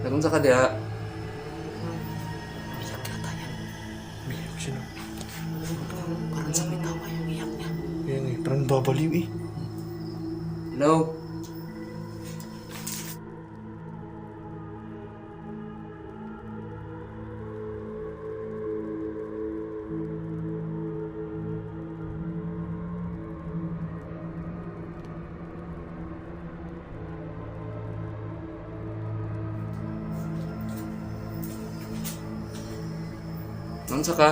Nakunsa ka diha. Umiyak yata yan. Umiyak siya na. Parang sa may tawa yung iyak niya. Kaya nga, parang babaliw eh. Hello? Nakunsa ka?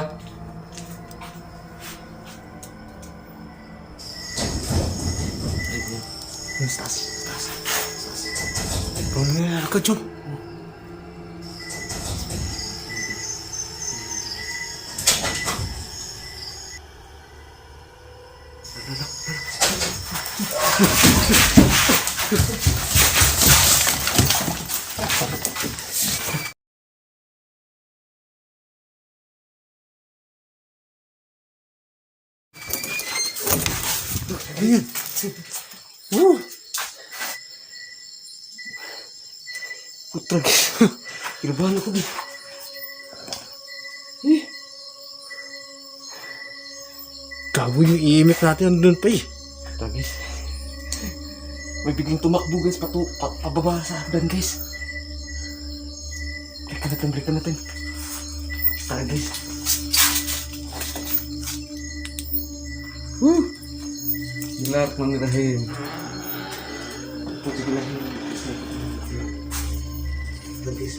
Stas. Ikaw na nalakad yun. Ayan. Woo! Putrag. Kinabahan ako di. Eh. Gago yung iimik natin andun pa eh. Guys. May biglang tumakbo guys. Pababa sa hagdan guys. Break ka natin. Tara guys. Woo! Bismillahirrahmanirrahim. Puti ko lang yung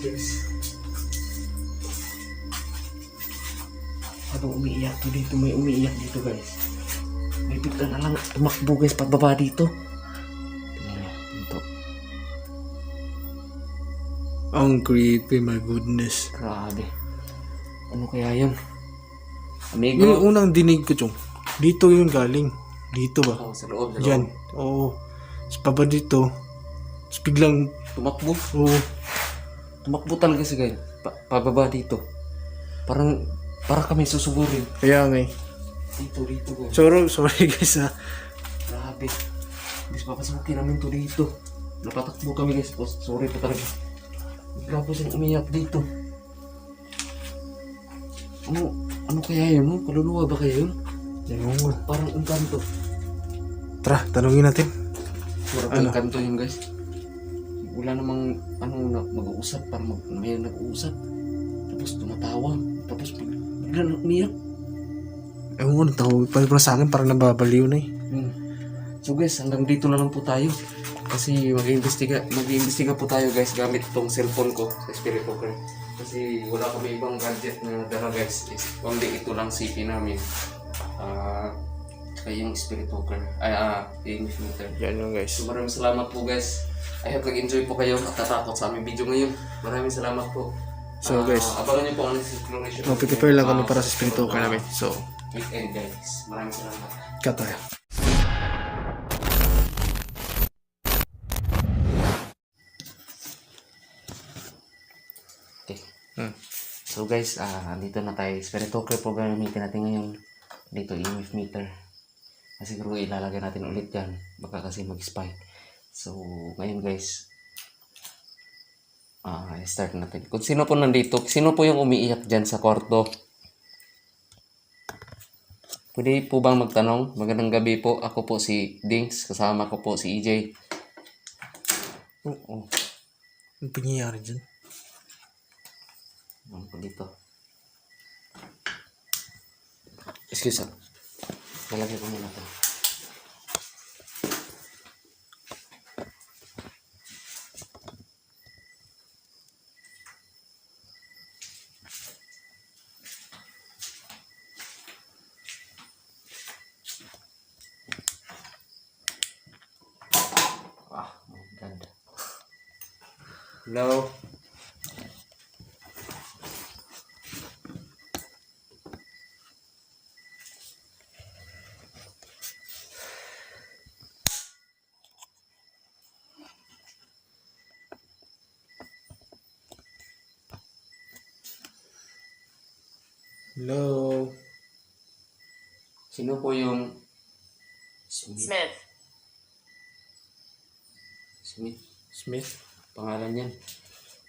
guys. Habang umiiyak to dito, may umiiyak dito guys. May bigla na lang tumakbo guys pababa dito. Tingnan niyo, ito. Ang creepy, my goodness. Grabe. Ano kaya yun? Amigo. Yung unang dinig ko, Chong. Dito yun galing. Dito ba? Oh, sa loob. Diyan. Oo. Tapos paba dito. Tapos biglang, Tumakbo. oo. Tumakbo talaga si guys. Pababa dito. Parang kami susugurin. Kaya nga eh. Dito guys. Sorry guys ha. Grabe. Guys, papasukin namin to dito. Napatakbo kami guys. Oh, sorry po talaga. Grabe siyang umiyak dito. Ano kaya yun? Kaluluwa ba kaya yun? Ayun. Parang engkanto. Tara, tanungin natin. Parang Ano? engkanto yun guys. Wala namang mag-uusap. Parang may nag-uusap. Tapos tumatawa. Tapos bigla na umiyak. Ewan ko, tawag pa sa akin parang nababaliw na eh. So guys, hanggang dito na lang po tayo. Kasi mag-iimbestiga po tayo guys gamit itong cellphone ko sa Spirit Walker. Kasi wala kami ibang gadget na dala guys. Only ito lang CP namin. Tsaka yung Spirit Walker. Yung meter. Yan yung guys. So maraming salamat po guys. I hope nag-enjoy po kayo at natakot sa aming video ngayon. Maraming salamat po. So guys, Abangan niyo po ang next exploration. mag-prepare lang kami para sa spirito ka namin. So, Weekend guys. Maraming salamat. cut tayo. Okay. Hmm. So guys, dito na tayo. Spirit Walker po gamitin natin ngayon. Dito EMF meter. Kasi siguro ilalagay natin ulit yan. Baka kasi mag-spike. So ngayon guys, start natin. Kung sino po nandito, sino po yung umiiyak dyan sa kwarto? Pwede po bang magtanong? Magandang gabi po. Ako po si Dings. Kasama ko po si EJ. Oo. Ang pangyayari dyan? Ano po dito? Excuse me. Lalagay ko muna ito. My God. Hello? Hello? Sino po yung Smith. Smith? Smith. Pangalan niyan.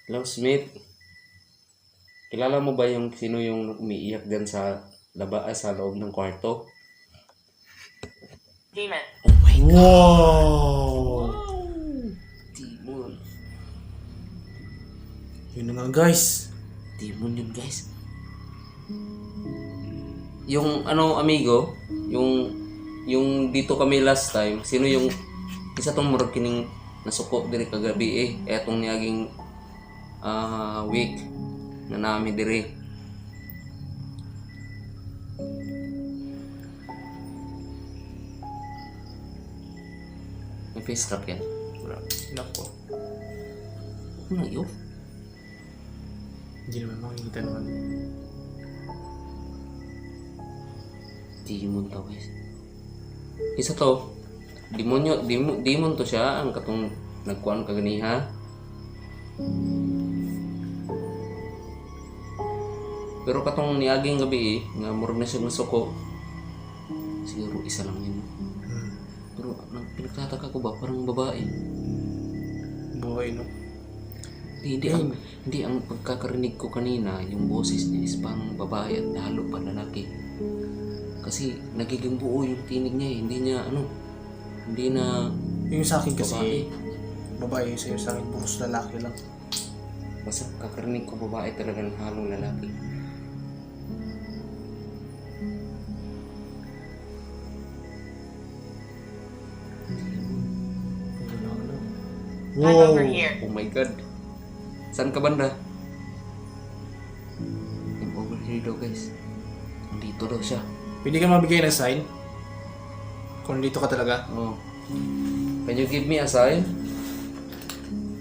Hello, Smith. Kilala mo ba yung sino yung umiiyak dyan sa sa loob ng kwarto? Demon. Wow! Demon. Yun na nga guys. Demon yun, guys. Yung amigo, yung dito kami last time, sino yung isa tong murag kining nasuko diri kagabi etong niyaging week na nami diri. May face trap yan. Wala. Nako. Ano yun? Hindi naman makikita naman. Demon to, guys. Isa to, demon to siya, ang katong nagkuhan kaganiha. Pero katong niaging gabi nga murag na siya nasuko. Siguro isa lang yun. Pero pinagtataka ko ba, parang babae. Buhay, no? Hindi ang pagkakarinig ko kanina, yung boses niya is pang babae at halo pa lalaki. Kasi nagiging buo yung tinig niya hindi na Yung sa akin kasi, babae. babae sa'yo, sa akin puros lalaki lang. Basta kakarinig ko babae talaga ng halong lalaki. I'm Wow! over here. Oh my God. Saan ka banda? I'm over here daw, guys. Nandito daw siya. Pwede ka mabigay ng sign? Kung dito ka talaga. Oh. Can you give me a sign?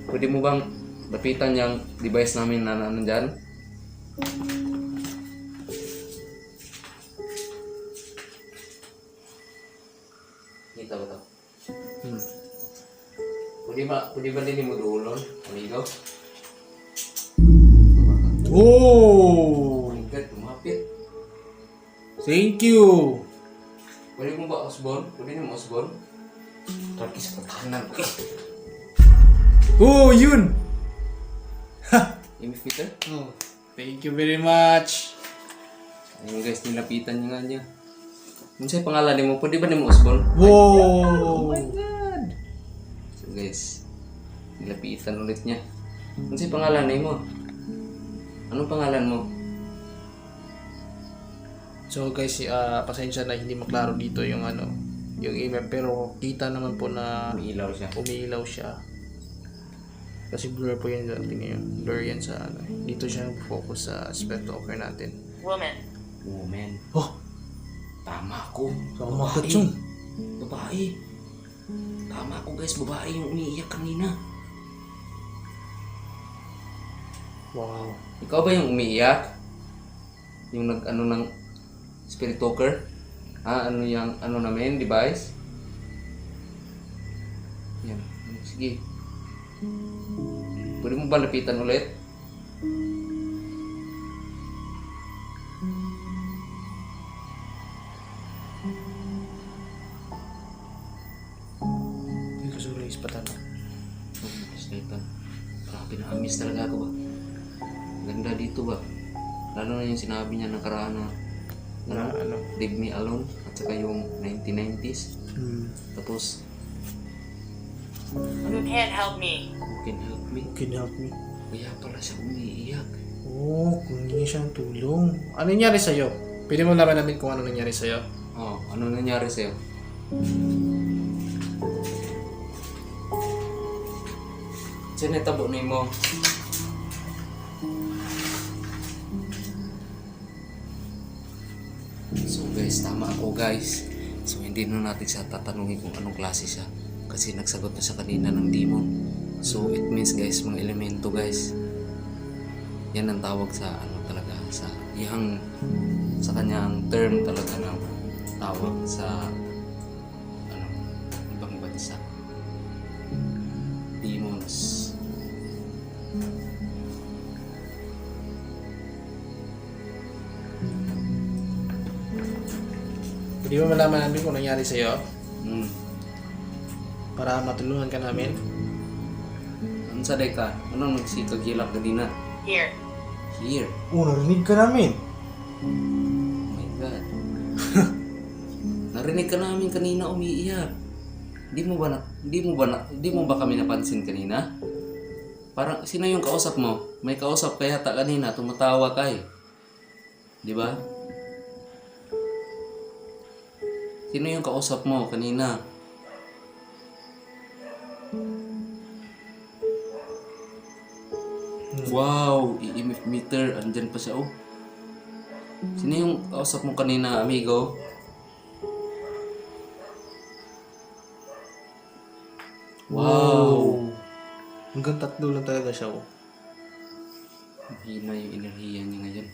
Pwede mo bang lapitan yung device namin na nandyan? Kita ba ito? Pwede ba din mo duulon, amigo? Oh Oh! my God, lumapit. Thank you! Pwede mo ba Osborne? Pwede mo Osborne? Lagi sa pagkahanan ko eh. Oh, yun! Amy Peter? Oh, thank you very much! Ayun guys, nilapitan niya nga niya. Ano sa'yo pangalan mo? Pwede ba ni mo Osborne? Wow! God! So guys, nilapitan ulit niya. Ano sa'yo pangalan mo? Anong pangalan mo? So guys, pasensya na hindi maklaro dito yung yung email, pero kita naman po na Umiilaw siya. umiilaw siya. Kasi blur po yun natin ngayon. Blur yan sa dito siya focus sa spell talker natin. Woman. Woman. Oh! Tama ko. Tama ka, Chong. Babae. Tama ko guys, babae yung umiiyak kanina. Wow. Ikaw ba yung umiiyak? Yung ng spirit talker? Ano namin, device? Yan. Sige. Pwede mo ba lapitan ulit? Hindi ko siguro ispatan. Sniper. Grabe na amis talaga ako ba? Ganda dito ba? Lalo na yung sinabi niya nakaraan na Leave Me Alone at saka yung 1990s. Tapos Who can help me? Who Can Help Me? Can help me? Kaya pala siya umiiyak. Oh, kung hindi siya ng tulong. Ano nangyari sa'yo? Pwede mo naman namin kung ano nangyari sa'yo. Oh, ano nangyari sa'yo? Saan natabo na mo? So guys, tama ako guys. So hindi na natin siya tatanungin kung anong klase siya. Kasi nagsagot na siya kanina ng demon. So it means guys, mga elemento guys. Yan ang tawag sa talaga sa sa kanyang term talaga ng tawag sa ibang bansa. Demons. Pwede mo malaman namin kung nangyari sa'yo Mm. para matulungan ka namin. Ano sa ka? Ano nagsikag hilak ganina? Here. Here. Oh, narinig ka namin. Oh my God. Narinig ka namin kanina umiiyak. Di mo ba kami napansin kanina? Parang, sino yung kausap mo? May kausap kaya yata kanina, tumatawa ka eh. Di ba? Sino yung kausap mo kanina? Wow, EMF meter, andyan pa siya oh. Sino yung kausap mo kanina, amigo? Wow! Hanggang 3 lang talaga siya, oh. Mahina yung enerhiya niya ngayon.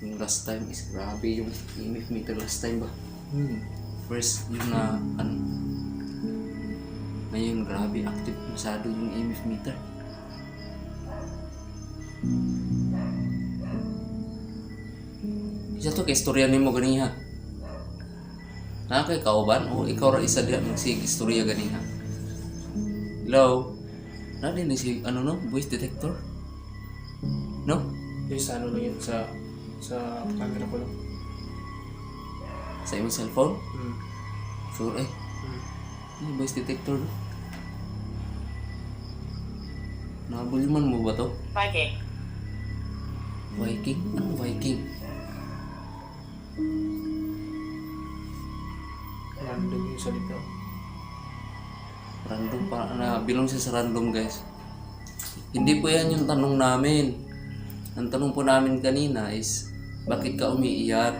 Yung last time is grabe yung EMF meter last time ba? First, yung na, ano, ngayon grabe, active masyado yung EMF meter. Isa to kay istorya ni mo ganiha. Nakakay kauban o ikaw ra isa diha magsig istorya ganiha. Hello? Nadi ni si ano no, voice detector? No? Yung sa ano lang yun, sa camera ko lang. Sa imong cellphone? Hmm. Sure eh. Ano voice detector no? Nabulman mo ba to? Viking. Viking? Ano Viking? Random yung salita. Random pa na bilong siya sa random guys. Hindi po yan yung tanong namin. Ang tanong po namin kanina is bakit ka umiiyak?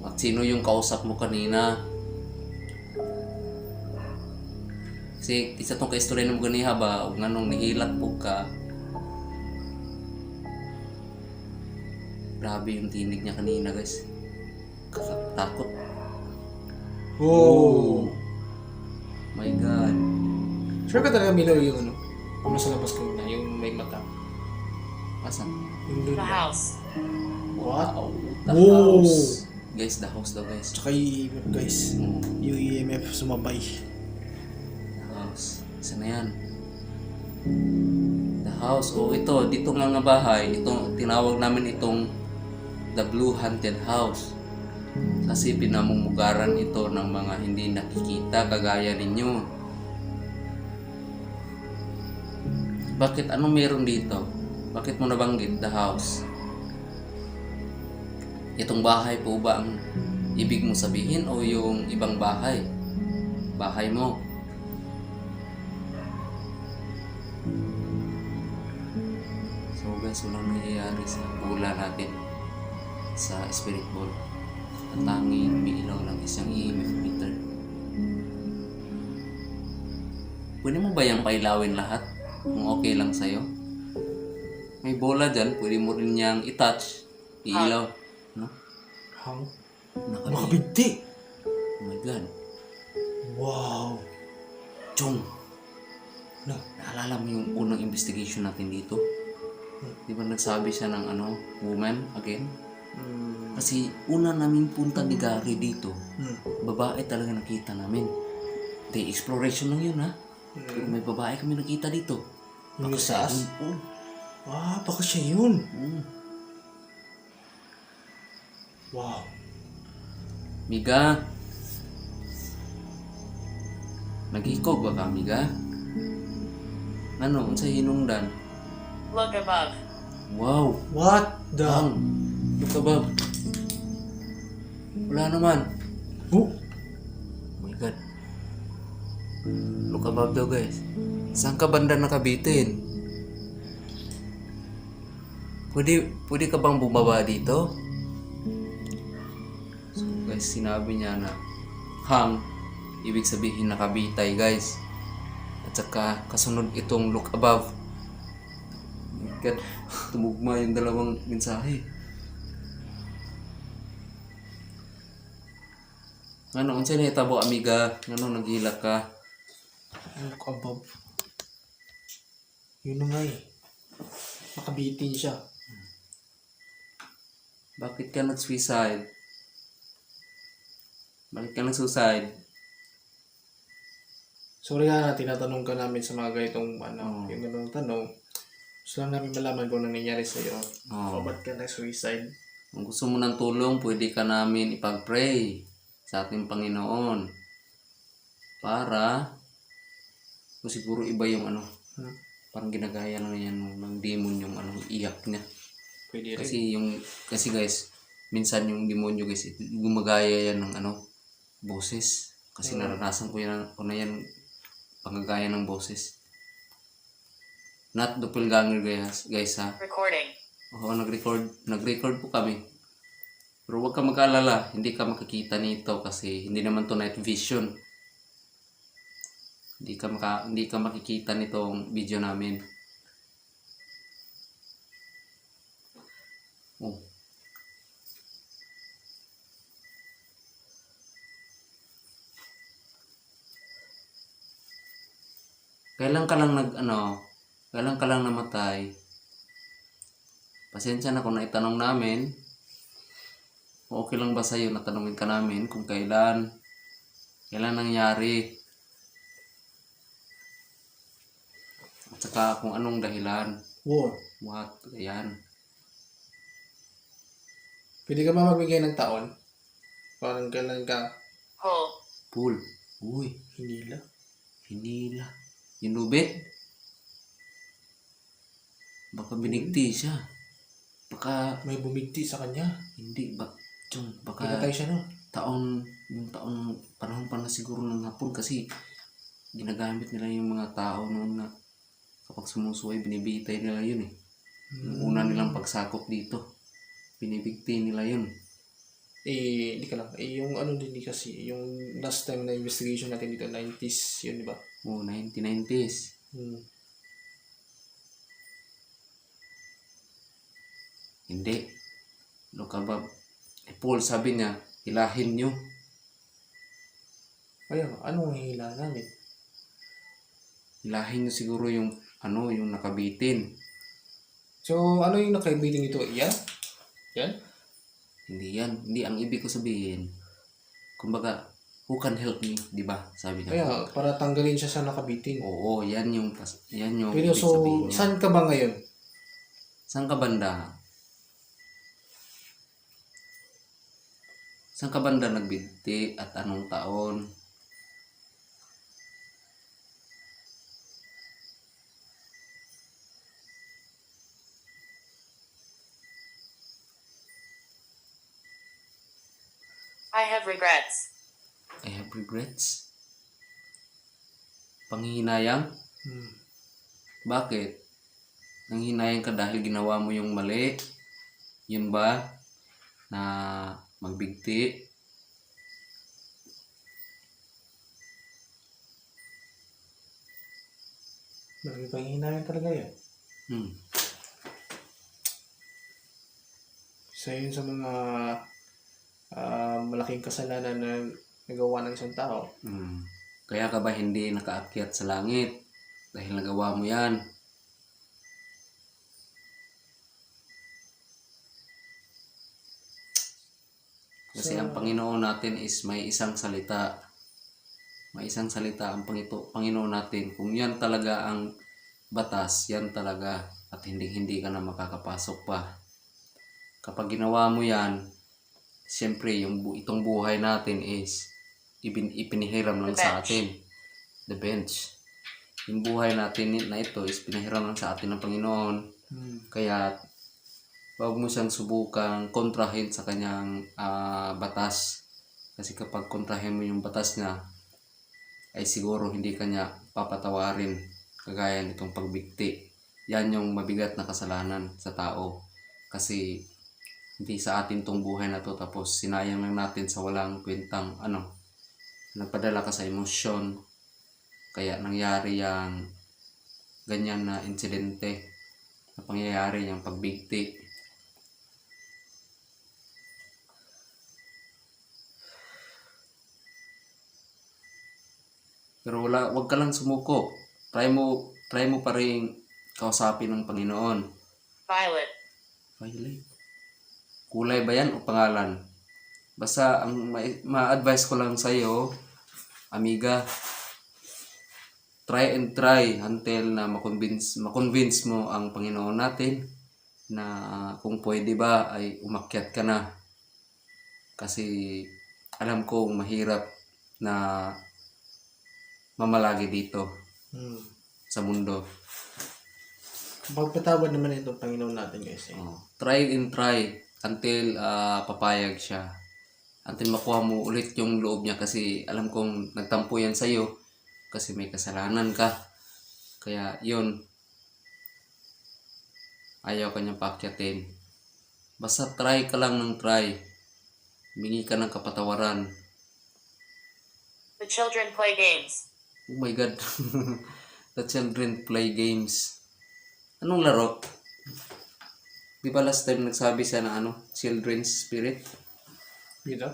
At sino yung kausap mo kanina? Kasi isa tong kaistorya mo ganiha ba o nganong nihilat po ka. Grabe yung tinig niya kanina guys. Takot. Oh! My God. Sure ka talaga, Milo, yung ano? Kung nasa labas ka na, yung may mata. Asan? Yung doon The na. house. What? The Whoa! house. Guys, the house daw guys. Tsaka yung EMF, guys. Yung EMF sumabay. The house. Saan na yan? The house. Oh, ito. Dito nga nga bahay. Itong, tinawag namin itong The Blue Haunted House. Kasi pinamumugaran ito ng mga hindi nakikita kagaya ninyo. Bakit? Anong meron dito? Bakit mo nabanggit the house? Itong bahay po ba ang ibig mo sabihin o yung ibang bahay? Bahay mo. So guys, walang nangyayari sa bula natin sa spirit ball. Ang tanging umiilaw lang isang EMF meter. Pwede mo ba yung pailawin lahat? Kung okay lang sa'yo? May bola dyan, pwede mo rin niyang i-touch, iilaw. No? Hang? Nakabig. Makabigti! Oh my God. Wow! Chong! No. Naalala mo yung unang investigation natin dito? Di ba nagsabi siya ng ano, woman again? Kasi una namin punta ni Gary dito, babae talaga nakita namin. Di exploration lang yun ha. Pero may babae kami nakita dito. Yung siya sas? yun. Ah, baka siya yun. Wow. Miga. Nag-ikog ba ka, Miga? Ano, unsa hinungdan? Look above. Wow! What the? Look above. Wala naman. Oh! Oh my God. Look above daw guys. Saan ka banda nakabitin? Pwede ka bang bumaba dito? So guys, sinabi niya na hang, ibig sabihin nakabitay guys. At saka kasunod itong look above. Oh my God, tumugma yung dalawang mensahe. Ano, unsa na hitabo amiga? Ano, naghilak ka? Look above. Yun na nga eh. Nakabitin siya. Bakit ka nag-suicide? Bakit ka nag-suicide? Sorry ha, tinatanong ka namin sa mga ganitong Oo. yung ganitong tanong. Gusto lang namin malaman kung ano nangyari sa'yo. Oo. O ba't ka na-suicide? Kung gusto mo ng tulong, pwede ka namin ipag-pray sa ating Panginoon. Para, kung siguro iba yung ano, Hmm. parang ginagaya lang yan ng demon yung ano, iyak niya. Pwede rin. Kasi guys, minsan yung demonyo guys, gumagaya yan ng ano, boses. Kasi naranasan ko na yan, panggagaya ng boses. Not doppelganger guys ha. Recording. Oo, nag-record po kami. Pero huwag ka mag-alala, hindi ka makikita nito kasi hindi naman to night vision. Hindi ka makikita nitong video namin. Oh. Kailan ka lang namatay? Pasensya na kung naitanong namin. Okay lang ba sa'yo na tanongin ka namin kung kailan nangyari? At saka kung anong dahilan. War. What? Ayan. Pwede ka ba magbigay ng taon? Parang kailan ka Hole. Pool. Uy, hinila? hinila. Yung lubid? Baka binigti siya. Baka, May bumigti sa kanya. hindi ba? Chong, baka Pinatay siya no? yung panahon pa na siguro ng hapon kasi ginagamit nila yung mga tao noon na kapag sumusuway, binibitay nila yun eh. Yung una nilang pagsakop dito, binibigti nila yun. Di ka lang. Yung ano din kasi, yung last time na investigation natin dito, 90s, yun di ba? Oo, 1990s. Hindi. Ano ka ba? Paul sabi niya, hilahin nyo. Kaya, anong hihila namin? Hilahin nyo siguro yung yung nakabitin. So, ano yung nakaibitin ito? Yan? Yan? Hindi yan. Hindi ang ibig ko sabihin. Kumbaga, who can help me, di ba? Sabi niya. Kaya, para tanggalin siya sa nakabitin. Oo, yan yung Pero ibig so, sabihin niya. saan ka ba ngayon? Saan ka banda? Saan ka banda nagbinti at anong taon? I have regrets. I have regrets. Panghihinayang? Bakit? Nanghihinayang ka dahil ginawa mo yung mali? Yun ba? Na magbigti? Malaking panghihinayang talaga yan. Hmm. Isa yun sa mga malaking kasalanan na nagawa ng isang tao. Hmm. Kaya ka ba hindi nakaakyat sa langit? Dahil nagawa mo yan. Kasi ang Panginoon natin is may isang salita. May isang salita ang Panginoon natin. Kung yan talaga ang batas, yan talaga. At hindi ka na makakapasok pa. Kapag ginawa mo yan, siyempre itong buhay natin is ipinihiram lang The sa bench. atin. The bench. Yung buhay natin na ito is pinahiram lang sa atin ng Panginoon. Kaya huwag mo siyang subukang kontrahin sa kanyang batas. Kasi kapag kontrahin mo yung batas niya, ay siguro hindi kanya papatawarin kagaya nitong pagbigti. Yan yung mabigat na kasalanan sa tao. Kasi hindi sa atin tong buhay na to, tapos sinayang lang natin sa walang kwentang nagpadala ka sa emosyon, kaya nangyari yung ganyan na insidente na pangyayari yung pagbigti. Pero wag ka lang sumuko. Try mo pa rin kausapin ng Panginoon. Violet. Violet. Kulay ba yan o pangalan? Basta ang ma-advise ko lang sa iyo, amiga, try and try until na makonvince mo ang Panginoon natin na kung pwede ba ay umakyat ka na. Kasi alam ko mahirap na mamalagi dito sa mundo. Pagpatawad naman itong Panginoon natin guys. Oh, try and try until papayag siya. Until makuha mo ulit yung loob niya kasi alam kong nagtampo yan sa'yo kasi may kasalanan ka. Kaya yun, ayaw kanyang paakyatin. Basta try ka lang ng try. Humingi ka ng kapatawaran. The children play games. Oh my God. The children play games. Anong laro? Di ba last time nagsabi siya na children's spirit? Dito?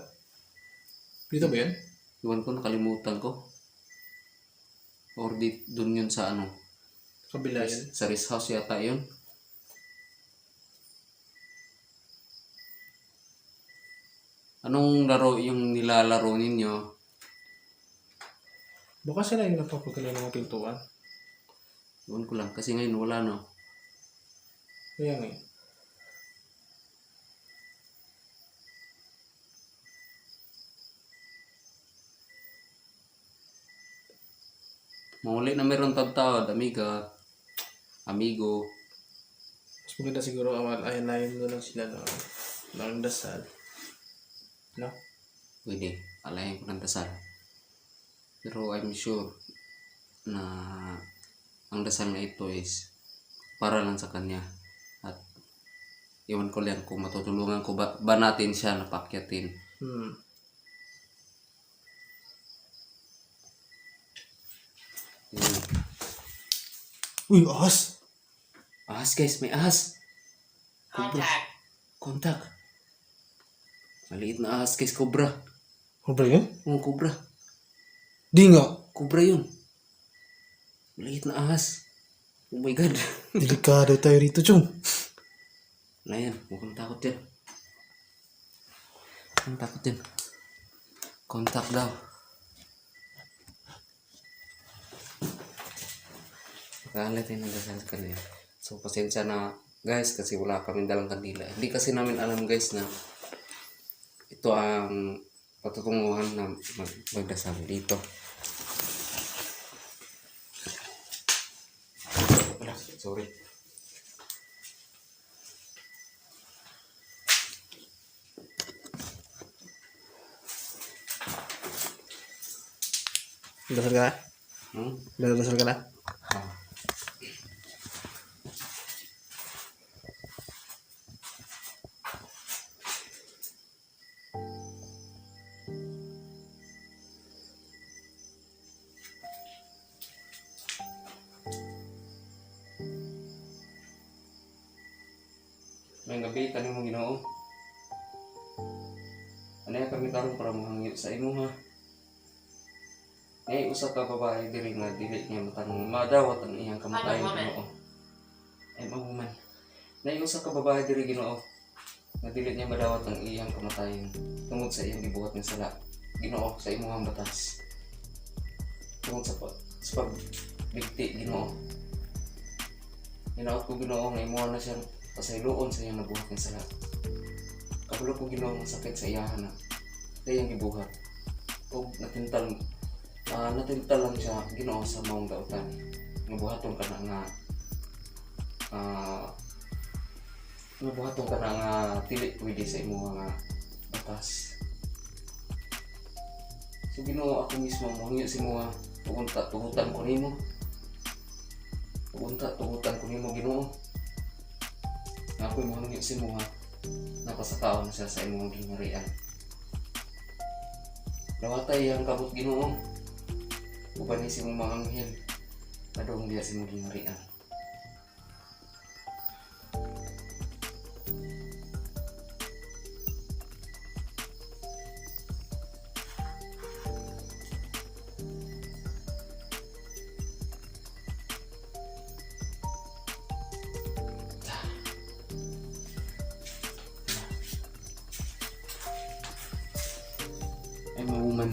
Dito ba yun? Iwan ko, nakalimutan ko. Or dun yun sa Kabila yun. sa rest house yata yun. Anong laro yung nilalaro ninyo? Baka sila yung napapagala ng mga pintuan. Iwan ko lang, kasi ngayon wala no. Kaya nga eh. Mauli na meron tagtawad, amigo. Mas maganda siguro ayan doon lang sila ng dasal. No? Pwede, alayin ko ng dasal. Pero I'm sure na ang dasal na ito is para lang sa kanya. At iwan ko lang kung matutulungan ko ba natin siya na paakyatin. Yun. Uy, ahas! Ahas guys, may ahas. Contact. Kontak. Maliit na ahas guys, cobra. Cobra yun? Cobra. Di nga. Cobra yun. Maliit na ahas. Oh my God. Delikado tayo rito, Chong. Na yan, huwag kang takot yan. Huwag kang takot yan. Kontak daw. Nakahalat yung nagdasal sa kanila. So, pasensya na guys kasi wala kami dalang kandila. Hindi kasi namin alam guys na ito ang patutunguhan na magdasal dito. Wala, sorry. Dasal ka na? Dasal ka na? Ah. May gabi, tanin mo Ginoo. Ano yung kami karon para mahangyo sa imo ha? May usa ka babae diri nga dili niya matanong madawat ang iyang kamatayon Ginoo. I'm a woman. May usa ka babae diri Ginoo nga dili niya madawat ang iyang kamatayon tungod sa iyang gibuhat nga sala. Ginoo sa imong batas. Tungod sa pagbigti Ginoo. Hinaot ko Ginoo nga imo na siya pasayloon sa iyang nabuhat nga sala. Kabalo ko Ginoo ang sakit sa iyahan na sa iyang gibuhat. O natintal lang siya Ginoo sa maong dautan. Nabuhaton ka na nga nabuhaton ka na nga dili pwede sa imo nga batas. So Ginoo ako mismo mohingyo sa imo tugutan ko nimo. Tugutan ko nimo Ginoo. Nga ako'y mohingyo sa imo napasakaon siya sa imong gingharian. Nawatay ang kabot Ginoo. Uban si mong mga anghel. Nadong diya si mong gingharian. I'm a woman.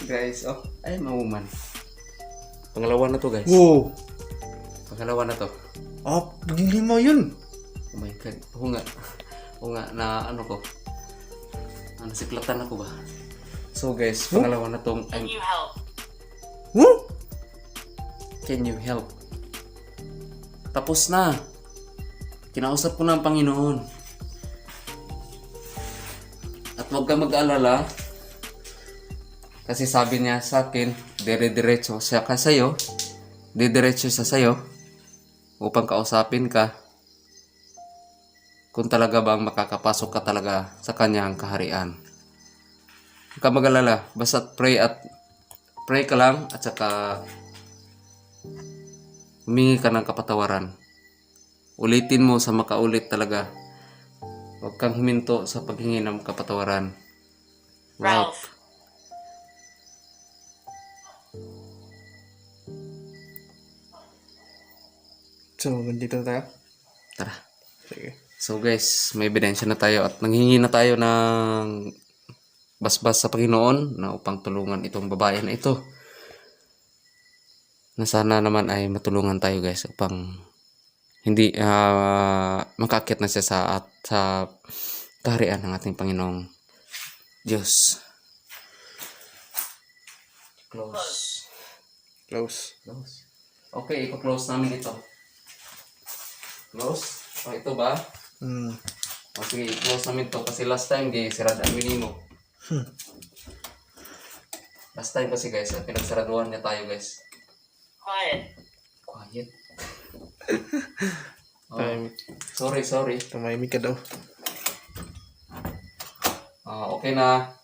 Guys, I'm a woman. Pangalawa na to guys. Wow! Pangalawa na to. Ah, naging 5 yun. Oh my god. Oo nga, na ano ko. Nasiklatan ako ba? So guys, pangalawa na tong Can you help? Huh? Can you help? Tapos na. Kinausap ko na ang Panginoon. At huwag ka mag-alala. Kasi sabi niya sa akin, dire-diretso siya ka sa'yo. Didiretso siya sa'yo. Upang kausapin ka. Kung talaga bang makakapasok ka talaga sa kanyang kaharian. Huwag ka mag-alala. Basta pray ka lang at saka humingi ka ng kapatawaran. Ulitin mo sa makaulit talaga. Huwag kang huminto sa paghingi ng kapatawaran. Ralph. So, nandito na tayo. Tara. Sige. So guys, may ebidensya na tayo at nanghingi na tayo ng basbas sa Panginoon na upang tulungan itong babae na ito. Na sana naman ay matulungan tayo guys upang hindi makakit na siya sa kaharian ng ating Panginoong Diyos. Close. Close. Okay, ipo-close namin ito. Close? O ito ba? O sige, i-close namin to kasi last time sirad namin mo. Last time kasi guys, pinagsaraduhan niya tayo guys. Quiet. Quiet. Sorry. Tumahimik ka daw. Okay na.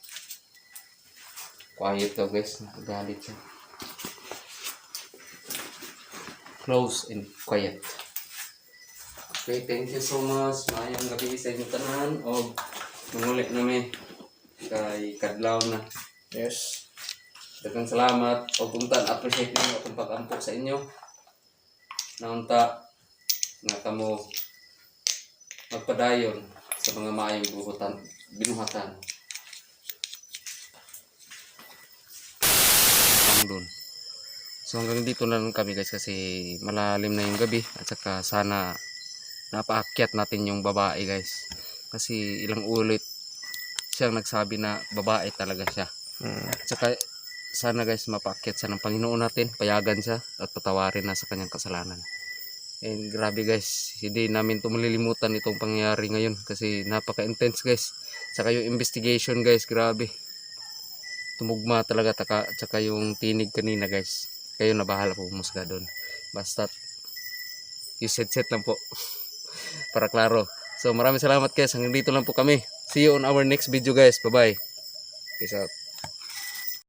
Quiet daw guys, nakagalit siya. Close and quiet. Okay, thank you so much. Maayong gabi sa inyong tanan. O, mangulit namin. Kay Kadlaw na. Yes. Daghang salamat. O puntan, appreciate ninyo akong pag-ampok sa inyo. Naunta, nga kamo magpadayon sa mga maayong binuhatan. Doon. So hanggang dito na lang kami guys kasi malalim na yung gabi at saka sana napaakyat natin yung babae guys kasi ilang ulit siyang nagsabi na babae talaga siya. At saka sana guys mapaakyat siya ng Panginoon natin, payagan siya at patawarin na sa kanyang kasalanan. And grabe guys, hindi namin ito malilimutan itong pangyayari ngayon kasi napaka-intense guys. Saka yung investigation guys, grabe. Tumugma talaga tsaka yung tinig kanina guys. Kayo na bahala po umusga doon. Basta yung set lang po para klaro. So maraming salamat guys. Hanggang dito lang po kami. See you on our next video guys. Bye bye. Peace out.